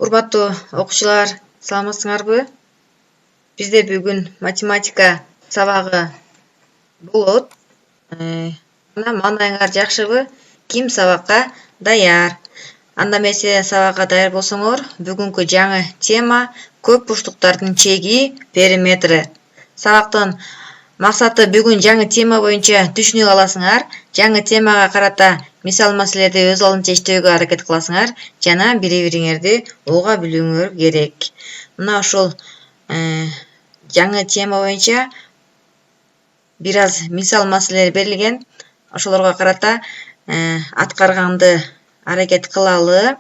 Урматтуу окуучулар, саламатсыңарбы? Бизде бүгүн математика сабагы болот. Мына маанайыңар жакшыбы? Ким сабакка даяр? Анда эмесе сабакка даяр болсоңор, бүгүнкү жаңы тема көп бурчтуктардын чеги, периметри. Сабактын максаты бүгүн жаңы тема боюнча түшүнүк аласыңар. Жаңы темага карата мисал маселелерди өз алдынча иштөөгө аракет кыласыңар жана бири-бириңерди уга билүүңөр керек. Мына ошол жаңы тема боюнча бир аз мисал маселелер берилген. Ошолорго карата аткарганды аракет кылалы.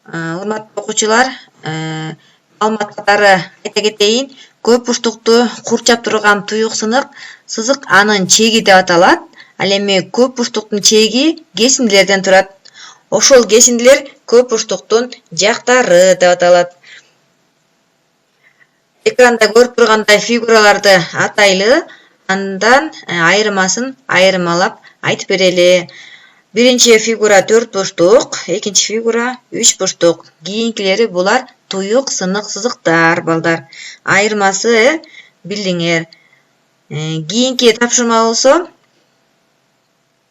Урматтуу окуучулар, маалымат катары айта кетейин. Көп бурчтукту курчап турган туюк сызык анын чеги деп аталат. Ал эми көп бурчтуктун чеги кесиндилерден турат. Ошол кесиндилер көп бурчтуктун жактары деп аталат. Экранда көрүп тургандай фигураларды атайлы, андан айырмасын айырмалап айтып берели. Биринчи фигура 4 бурчтук, экинчи фигура 3 бурчтук. Кийинкилери булар туюк сызыктар, балдар. Айырмасы билдиңер. Кийинки тапшырма болсо,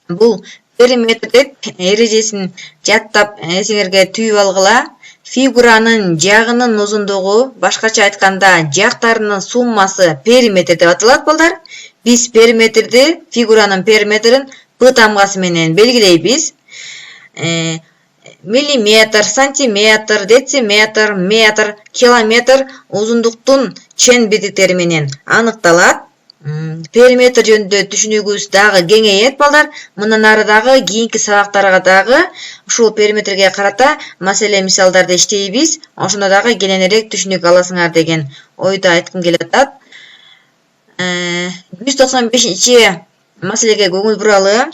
бул периметрдик эрежесин жаттап эсиңерге түйүп алгыла. Фигуранын жагынын узундугу, башкача айтканда, жактарынын суммасы периметр деп аталат, балдар. Биз периметрди, фигуранын периметрин П тамгасы менен белгилейбиз. Миллиметр, сантиметр, дециметр, метр, километр узундуктун чен бирдиктери менен аныкталат. Периметр жөнүндө түшүнүгүбүз дагы кеңейет, балдар. Мындан ары дагы кийинки сабактарга дагы ушул периметрге карата маселе мисалдарды иштейбиз. Ошондо дагы кененирээк түшүнүк аласыңар деген ойду айткым келип атат. 195 маселеге көңүл буралы.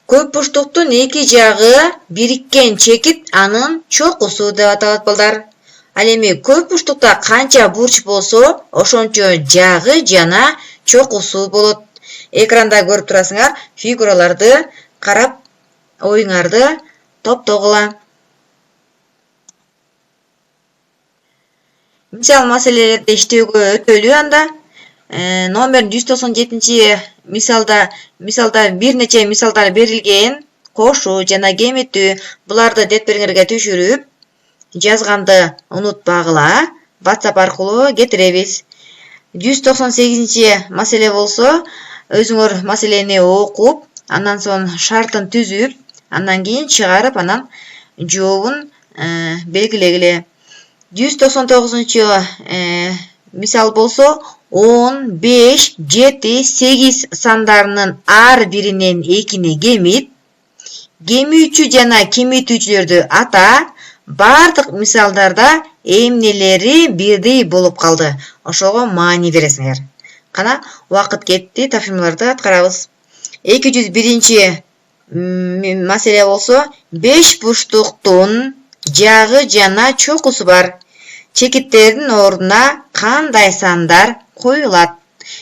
Көп бурчтуктун эки жагы бириккен чекит анын чокусу деп аталат, балдар. Ал эми көп бурчтукта канча бурч болсо, ошончо жагы жана чокусу болот. Экранда көрүп турасыңар, фигураларды карап оюңарды топтогула. Мисал маселелерди иштөөгө өтөлү анда. Номер 197 мисалда бир нече мисалдар берилген. Кошуу жана кемитүү, буларды детпериңерге түшүрүп, жазганды унутпагыла. WhatsApp аркылуу кетиребиз. 198 маселе болсо, өзүңөр маселени окуп, андан соң шартын түзүп, андан кийин чыгарып, анан жообун белгилегиле. 199 мисал болсо, 10, 5, 7, 8 сандарынын ар биринен экини кемит. Кемүүчү жана кемитүүчүлөрдү ата. Бардык мисалдарда эмнелери бирдей болуп калды. Ошого маани бересиңер. Кана, убакыт кетти, тапшырмаларды аткарабыз. 201 маселе болсо, 5 бурчтуктун жагы жана чокусу бар. Чекиттердин ордуна кандай сандар коюлат?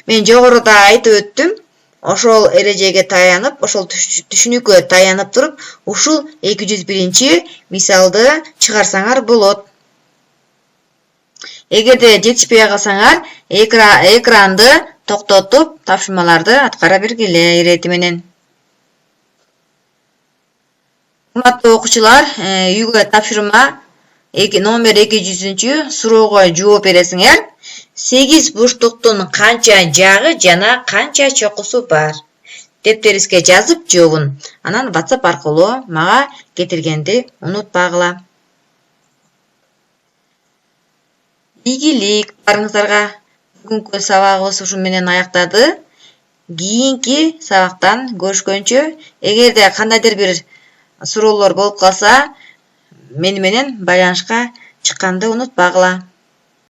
Мен жогоруда айтып өттүм. Ошол эрежеге таянып, ошол түшүнүккө таянып туруп, ушул 201 мисалды чыгарсаңар болот. Эгерде жетишпей калсаңар, экранды токтотуп, тапшырмаларды аткара бергиле ирети менен. Урматтуу окуучулар, үйгө тапшырма номер 200 суроого жооп бересиңер. 8 бурчтуктун канча жагы жана канча чокусу бар? Дептериңизге жазып жообун, анан WhatsApp аркылуу мага кетиргенди унутпагыла. Ийгилик барыңыздарга. Бүгүнкү сабагыбыз ушу менен аяктады. Кийинки сабактан көрүшкөнчө, эгерде кандайдыр бир суроолор болуп калса, мени менен байланышка чыкканды унутпагыла.